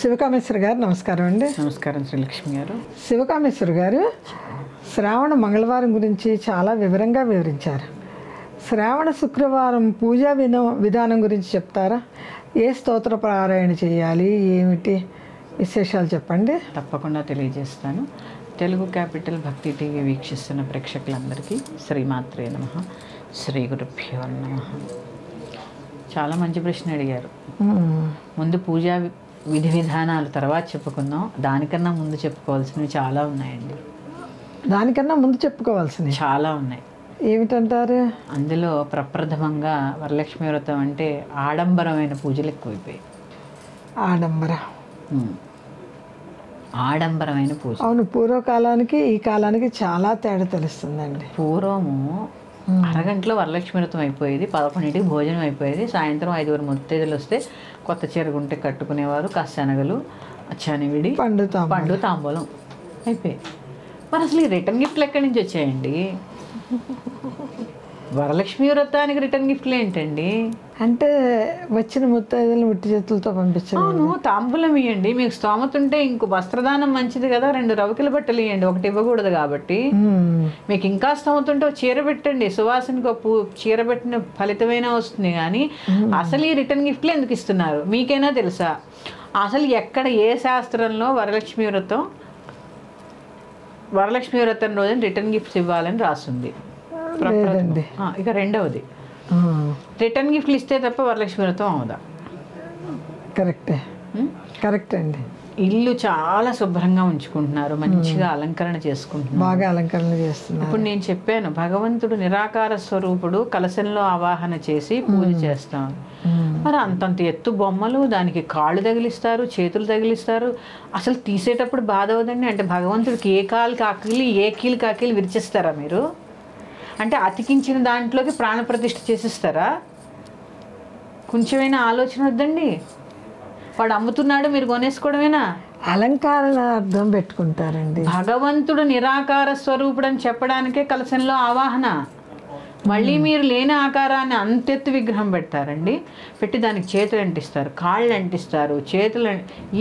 శివకామేశ్వర గారు నమస్కారం అండి. నమస్కారం శ్రీలక్ష్మి గారు. శివకామేశ్వర గారు శ్రావణ మంగళవారం గురించి చాలా వివరంగా వివరించారు. శ్రావణ శుక్రవారం పూజా విధానం గురించి చెప్తారా? ఏ స్తోత్ర పారాయణ చేయాలి, ఏమిటి విశేషాలు చెప్పండి. తప్పకుండా తెలియజేస్తాను. తెలుగు క్యాపిటల్ భక్తి టీవీ వీక్షిస్తున్న ప్రేక్షకులందరికీ శ్రీమాత్రే నమః, శ్రీ గురుభ్యో నమః. చాలా మంచి ప్రశ్న అడిగారు. ముందు పూజా విధి విధానాలు తర్వాత చెప్పుకుందాం. దానికన్నా ముందు చెప్పుకోవాల్సినవి చాలా ఉన్నాయండి. దానికన్నా ముందు చెప్పుకోవాల్సినవి చాలా ఉన్నాయి. ఏమిటంటారు? అందులో ప్రప్రథమంగా వరలక్ష్మి వ్రతం అంటే ఆడంబరమైన పూజలు ఎక్కువైపోయాయి. ఆడంబరమైన పూజ. అవును, పూర్వకాలానికి ఈ కాలానికి చాలా తేడా తెలుస్తుందండి. పూర్వము అరగంటలో వరలక్ష్మి వ్రతం అయిపోయేది, 11ంటికి భోజనం అయిపోయేది, సాయంత్రం 5 ముత్తైదులు వస్తే కొత్త చీరగుంటే కట్టుకునేవారు, కాస్త శనగలు, చనివిడి, పండు తాంబూలం అయిపోయాయి. మరి అసలు ఈ రిటర్న్ గిఫ్ట్లు ఎక్కడి నుంచి వచ్చాయండి? వరలక్ష్మి వ్రతానికి రిటర్న్ గిఫ్ట్లు ఏంటండి? అంటే వచ్చిన ముత్తైదులను ఉట్టి చేతులతో పంపించాను. అవును, తాంబూలం ఇవ్వండి, మీకు స్తోమత ఉంటే ఇంకో వస్త్రదానం మంచిది కదా, 2 రవికల బట్టలు ఇవ్వండి, ఒకటి ఇవ్వకూడదు కాబట్టి. మీకు ఇంకా స్తోమత ఉంటే ఒక చీర పెట్టండి, సువాసనకి ఒక చీర పెట్టిన ఫలితమైనా వస్తుంది. కానీ అసలు ఈ రిటర్న్ గిఫ్ట్లు ఎందుకు ఇస్తున్నారు మీకైనా తెలుసా? అసలు ఎక్కడ ఏ శాస్త్రంలో వరలక్ష్మి వ్రతం రోజున రిటర్న్ గిఫ్ట్స్ ఇవ్వాలని రాస్తుంది? ఇక రెండవది, రిటర్న్ గిఫ్ట్లు ఇస్తే తప్ప వరలక్ష్మి వ్రతం అవుదా? కరెక్ట్ అండి. ఇల్లు చాలా శుభ్రంగా ఉంచుకుంటున్నారు, మంచిగా అలంకరణ చేసుకుంటున్నారు, బాగా అలంకరణ చేస్తున్నారు. ఇప్పుడు నేను చెప్పాను, భగవంతుడు నిరాకార స్వరూపుడు, కలశంలో ఆవాహన చేసి పూజ చేస్తాం. మరి అంతంత ఎత్తు బొమ్మలు, దానికి కాళ్ళు తగిలిస్తారు, చేతులు తగిలిస్తారు. అసలు తీసేటప్పుడు బాధ అవుదండి? అంటే భగవంతుడికి ఏ కాలు కాకిలి ఏ కీలు కాకిలి విరిచేస్తారా మీరు? అంటే అతికించిన దాంట్లోకి ప్రాణప్రతిష్ఠ చేసిస్తారా? కొంచెమైనా ఆలోచన వద్దండి. వాడు అమ్ముతున్నాడు, మీరు కొనేసుకోవడమేనా? అలంకారార్థం పెట్టుకుంటారండి. భగవంతుడు నిరాకార స్వరూపుడు అని చెప్పడానికే కలశంలో ఆవాహన. మళ్ళీ మీరు లేని ఆకారాన్ని అంతెత్తు విగ్రహం పెడతారండి. పెట్టి దానికి చేతులు అంటిస్తారు, కాళ్ళు అంటిస్తారు, చేతులు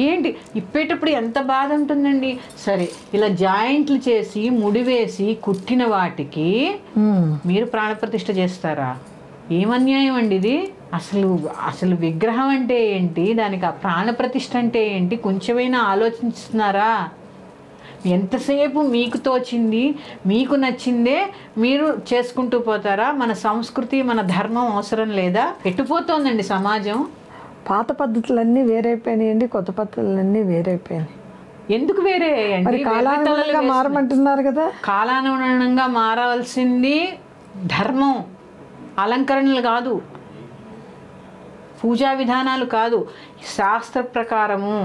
ఏంటి ఇప్పేటప్పుడు ఎంత బాధ ఉంటుందండి. సరే, ఇలా జాయింట్లు చేసి ముడివేసి కుట్టిన వాటికి మీరు ప్రాణప్రతిష్ఠ చేస్తారా? ఏమన్యాయం అండి ఇది. అసలు విగ్రహం అంటే ఏంటి, దానికి ఆ ప్రాణప్రతిష్ఠ అంటే ఏంటి, కొంచెమైనా ఆలోచిస్తున్నారా? ఎంతసేపు మీకు తోచింది, మీకు నచ్చిందే మీరు చేసుకుంటూ పోతారా? మన సంస్కృతి, మన ధర్మం అవసరం లేదా? ఎట్టుపోతోందండి సమాజం. పాత పద్ధతులన్నీ వేరైపోయినాయండి, కొత్త పద్ధతులన్నీ వేరైపోయినాయి. ఎందుకు వేరే? కాలానుగుణంగా మారమంటున్నారు కదా. కాలానుగుణంగా మారవలసింది ధర్మం, అలంకరణలు కాదు, పూజా విధానాలు కాదు. శాస్త్ర ప్రకారము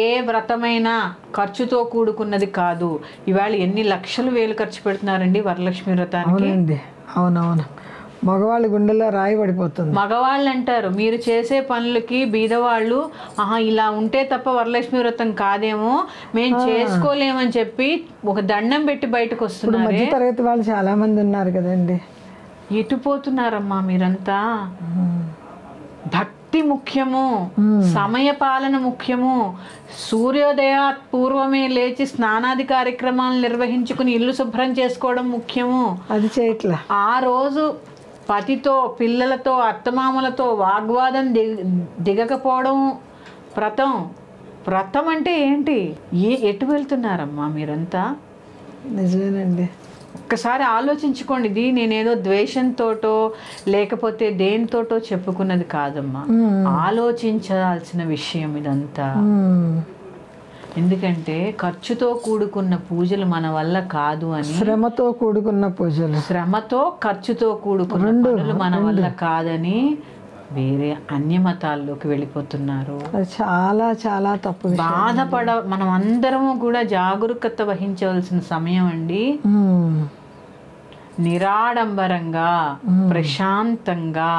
ఏ వ్రతమైనా ఖర్చుతో కూడుకున్నది కాదు. ఇవాళ ఎన్ని లక్షలు వేలు ఖర్చు పెడుతున్నారండి వరలక్ష్మి వ్రతానికి. అవునవును, మగవాళ్ళ గుండెల్లో రాయి పడిపోతుంది. మగవాళ్ళు అంటారు, మీరు చేసే పనులకి బీదవాళ్ళు ఇలా ఉంటే తప్ప వరలక్ష్మి వ్రతం కాదేమో, మేము చేసుకోలేమని చెప్పి ఒక దండం పెట్టి బయటకు వస్తున్నారు. మధ్య తరగతి వాళ్ళు చాలా మంది ఉన్నారు కదండి. ఎటుపోతున్నారమ్మా మీరంతా? భక్తి ముఖ్యము, సమయ పాలన ముఖ్యము. సూర్యోదయా పూర్వమే లేచి స్నానాది కార్యక్రమాలు నిర్వహించుకుని ఇల్లు శుభ్రం చేసుకోవడం ముఖ్యము. అది చేయట్లా. ఆ రోజు పతితో, పిల్లలతో, అత్తమామలతో వాగ్వాదం దిగకపోవడం వ్రతం అంటే ఏంటి? ఎటు వెళ్తున్నారమ్మా మీరంతా? నిజమేనండి. ఒక్కసారి ఆలోచించుకోండి. ఇది నేనేదో ద్వేషంతోటో లేకపోతే దేనితోటో చెప్పుకున్నది కాదమ్మా, ఆలోచించాల్సిన విషయం ఇదంతా. ఎందుకంటే ఖర్చుతో కూడుకున్న పూజలు మన వల్ల కాదు అని, శ్రమతో కూడుకున్న పూజలు, శ్రమతో ఖర్చుతో కూడుకున్న పనులు మన వల్ల కాదని వేరే అన్య మతాల్లోకి వెళ్ళిపోతున్నారు. చాలా చాలా తప్పు. మనం అందరము కూడా జాగరూకత వహించవలసిన సమయం అండి. నిరాడంబరంగా, ప్రశాంతంగా,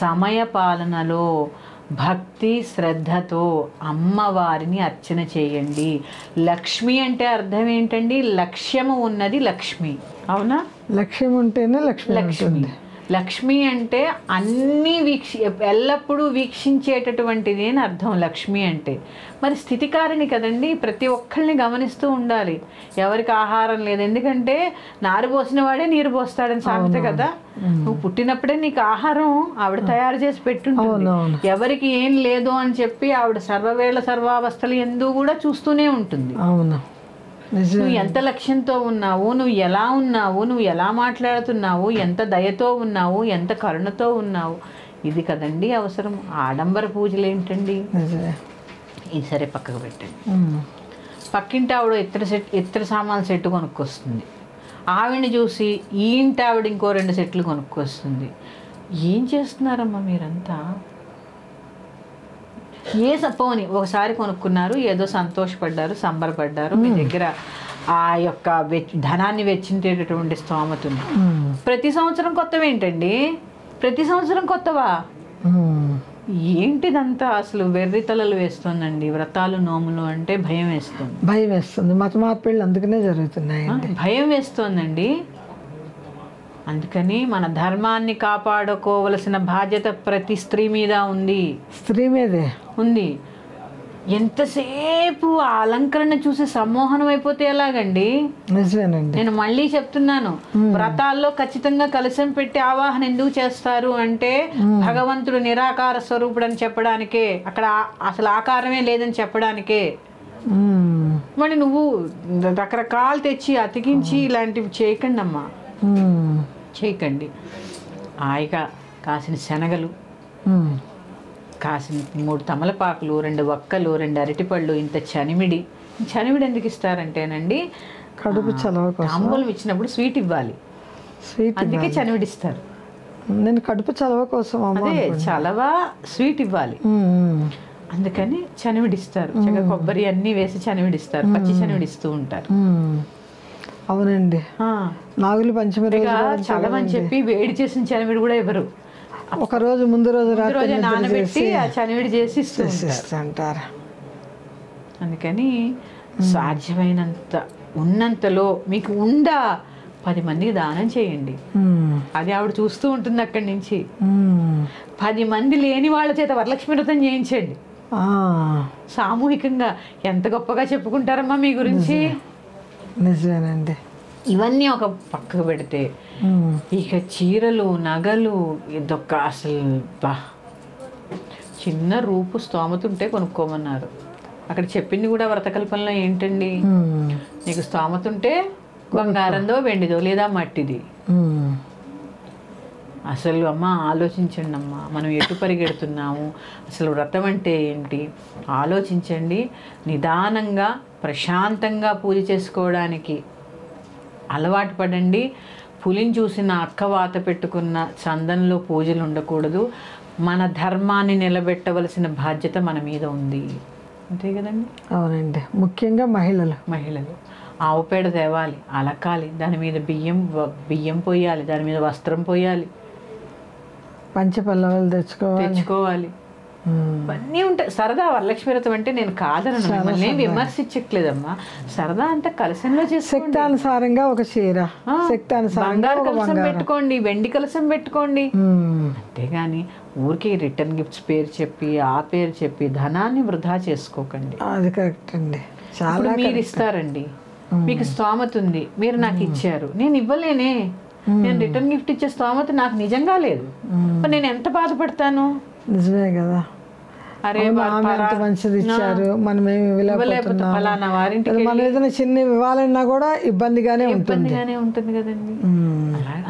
సమయ పాలనలో భక్తి శ్రద్ధతో అమ్మవారిని అర్చన చేయండి. లక్ష్మి అంటే అర్థం ఏంటండి? లక్ష్యము ఉన్నది లక్ష్మి. అవునా? లక్ష్యం ఉంటేనే లక్ష్మి. లక్ష్మి అంటే అన్నీ ఎల్లప్పుడూ వీక్షించేటటువంటిది అని అర్థం లక్ష్మి అంటే. మరి స్థితికారిణి కదండి, ప్రతి ఒక్కరిని గమనిస్తూ ఉండాలి. ఎవరికి ఆహారం లేదు, ఎందుకంటే నారు పోసిన వాడే నీరు పోస్తాడని సామెత కదా. నువ్వు పుట్టినప్పుడే నీకు ఆహారం ఆవిడ తయారు చేసి పెట్టుంటుంది. ఎవరికి ఏం లేదు అని చెప్పి ఆవిడ సర్వవేళ సర్వావస్థలు ఎందుకు కూడా చూస్తూనే ఉంటుంది. అవును, నువ్వు ఎంత లక్ష్యంతో ఉన్నావు, నువ్వు ఎలా ఉన్నావు, నువ్వు ఎలా మాట్లాడుతున్నావు, ఎంత దయతో ఉన్నావు, ఎంత కరుణతో ఉన్నావు, ఇది కదండి అవసరం. ఆడంబర పూజలు ఏంటండి? ఇది సరే పక్కకు పెట్టండి. పక్కింటి ఆవిడ ఇత్తడి సామాన్ల సెట్ కొనుక్కొస్తుంది. ఆవిడని చూసి ఈ ఇంటి ఆవిడ ఇంకో 2 సెట్లు కొనుక్కొస్తుంది. ఏం చేస్తున్నారమ్మా మీరంతా? పోని ఒకసారి కొనుక్కున్నారు, ఏదో సంతోషపడ్డారు, సంబరపడ్డారు, మీ దగ్గర ఆ యొక్క ధనాన్ని వెచ్చించేటటువంటి స్తోమత ఉంది. ప్రతి సంవత్సరం కొత్తవేంటండి? ప్రతి సంవత్సరం కొత్తవా? ఏంటిదంతా? అసలు వెర్రి తలలు వేస్తుందండి. వ్రతాలు నోములు అంటే భయం వేస్తుంది. భయం వేస్తుంది. మత మార్పిళ్ళు అందుకనే జరుగుతున్నాయి. భయం వేస్తోందండి. అందుకని మన ధర్మాన్ని కాపాడుకోవలసిన బాధ్యత ప్రతి స్త్రీ మీద ఉంది. స్త్రీ మీదే ఉంది. ఎంతసేపు ఆ అలంకరణ చూసి సమ్మోహనం అయిపోతే ఎలాగండి? నిజమేనండి. నేను మళ్ళీ చెప్తున్నాను, వ్రతాల్లో ఖచ్చితంగా కలశం పెట్టి ఆవాహన ఎందుకు చేస్తారు అంటే భగవంతుడు నిరాకార స్వరూపుడు అని చెప్పడానికే, అక్కడ అసలు ఆకారమే లేదని చెప్పడానికే. మరి నువ్వు రకరకాలు తెచ్చి అతికించి ఇలాంటివి చేయకండి అమ్మా, చేయకండి. హాయిగా కాసిన శనగలు, కాసిన 3 తమలపాకులు, 2 వక్కలు, 2 అరటిపళ్ళు, ఇంత చనిమిడి. చనిమిడి ఎందుకు ఇస్తారంటేనండి, కడుపు చలవ కోసం. తాంబూలం ఇచ్చినప్పుడు స్వీట్ ఇవ్వాలి, అందుకే చనిమిడి ఇస్తారు. నేను కడుపు చలవ కోసం, అదే చలవ స్వీట్ ఇవ్వాలి, అందుకని చనివిడిస్తారు. చక్కగా కొబ్బరి అన్నీ వేసి చనివిడిస్తారు, పచ్చి చనివిడిస్తూ ఉంటారు. అవునండి. నాగులు పంచమి చలవని చెప్పి వేడి చేసిన చనివిడి కూడా ఇవ్వరు. ఒక రోజు ముందు రోజు రాత్రి నానబెట్టి ఆ చనివిడి చేసి ఇస్తుంటారు. అందుకని సాధ్యమైనంత ఉన్నంతలో మీకు 10 మందికి దానం చేయండి. అది ఆవిడ చూస్తూ ఉంటుంది అక్కడి నుంచి. 10 మంది లేని వాళ్ళ చేత వరలక్ష్మి వ్రతం చేయించండి సామూహికంగా. ఎంత గొప్పగా చెప్పుకుంటారమ్మా మీ గురించి. నిజమేనండి. ఇవన్నీ ఒక పక్కకు పెడితే ఇక చీరలు, నగలు, ఇదొక్క అసలు చిన్న రూపు స్తోమత ఉంటే కొనుక్కోమన్నారు. అక్కడ చెప్పింది కూడా వ్రతకల్పనలో ఏంటండి, నీకు స్తోమత ఉంటే బంగారందో వెండిదో లేదా మట్టిది. అసలు అమ్మ ఆలోచించండి అమ్మ, మనం ఎటు పరిగెడుతున్నాము, అసలు వ్రతం అంటే ఏంటి ఆలోచించండి. నిదానంగా ప్రశాంతంగా పూజ చేసుకోవడానికి అలవాటు పడండి. పులిని చూసిన అక్క వాత పెట్టుకున్న చందంలో పూజలు ఉండకూడదు. మన ధర్మాన్ని నిలబెట్టవలసిన బాధ్యత మన మీద ఉంది, అంతే కదండి. అవునండి. ముఖ్యంగా మహిళలు ఆవు పేడ తేవాలి, అలకాలి, దాని మీద బియ్యం పోయాలి, దాని మీద వస్త్రం పోయాలి, పంచపల్లవాలు తెచ్చుకోవాలి. అన్నీ ఉంటాయి. సరదా వరలక్ష్మి వ్రతం అంటే నేను కాదనను, మిమ్మల్ని విమర్శించట్లేదమ్మా. సరదా అంతా కలశంలో చేసి శక్తానుసారంగా ఒక చీర, బంగారు కలశం పెట్టుకోండి, వెండి కలశం పెట్టుకోండి, అంతేగాని ఊరికి రిటర్న్ గిఫ్ట్స్ పేరు చెప్పి ఆ పేరు చెప్పి ధనాన్ని వృధా చేసుకోకండి. అది కరెక్ట్ అండి. చాలా మీరు ఇస్తారండి, మీకు స్తోమత ఉంది, మీరు నాకు ఇచ్చారు, నేను ఇవ్వలేనే, నేను రిటర్న్ గిఫ్ట్ ఇచ్చే స్తోమత నాకు నిజంగా లేదు, నేను ఎంత బాధపడతాను. నిజమే కదా. అరే మంచిది ఇచ్చారు, మనం ఏమి ఇవ్వలేకపోతున్నాం, మనం ఏదైనా చిన్న ఇవ్వాలన్నా కూడా ఇబ్బందిగానే ఉంటుంది కదండి.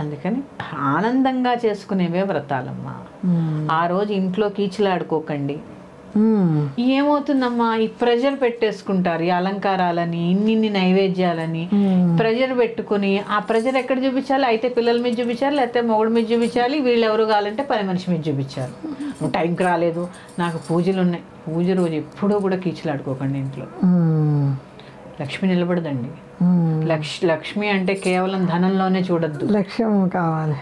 అందుకని ఆనందంగా చేసుకునేవే వ్రతాలమ్మా. ఆ రోజు ఇంట్లో కీచులాడుకోకండి. ఏమవుతుందమ్మా, ఈ ప్రెజర్ పెట్టేసుకుంటారు, ఈ అలంకారాలని, ఇన్ని నైవేద్యాలని ప్రెజర్ పెట్టుకుని, ఆ ప్రెజర్ ఎక్కడ చూపించాలి? అయితే పిల్లల మీద చూపించాలి, లేకపోతే మొగుడు మీద చూపించాలి, వీళ్ళు ఎవరు కావాలంటే పని మనిషి మీద చూపించాలి. నువ్వు టైంకి రాలేదు, నాకు పూజలు ఉన్నాయి. పూజ రోజు ఎప్పుడూ కూడా కీచులాడుకోకండి ఇంట్లో. లక్ష్మి నిలబడదండి. లక్ష్మి అంటే కేవలం ధనంలోనే చూడొద్దు, లక్ష్యం కావాలి.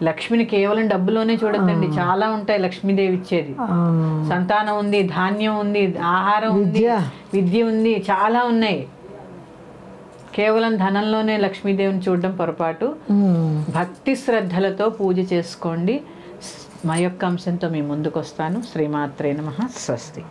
లక్ష్మిని కేవలం డబ్బులోనే చూడొద్దండి, చాలా ఉంటాయి లక్ష్మీదేవి ఇచ్చేది. సంతానం ఉంది, ధాన్యం ఉంది, ఆహారం ఉంది, విద్య ఉంది, చాలా ఉన్నాయి. కేవలం ధనంలోనే లక్ష్మీదేవిని చూడడం పొరపాటు. భక్తి శ్రద్ధలతో పూజ చేసుకోండి. మా యొక్క అంశంతో మీ ముందుకు వస్తాను. శ్రీమాత్రే నమః. స్వస్తి.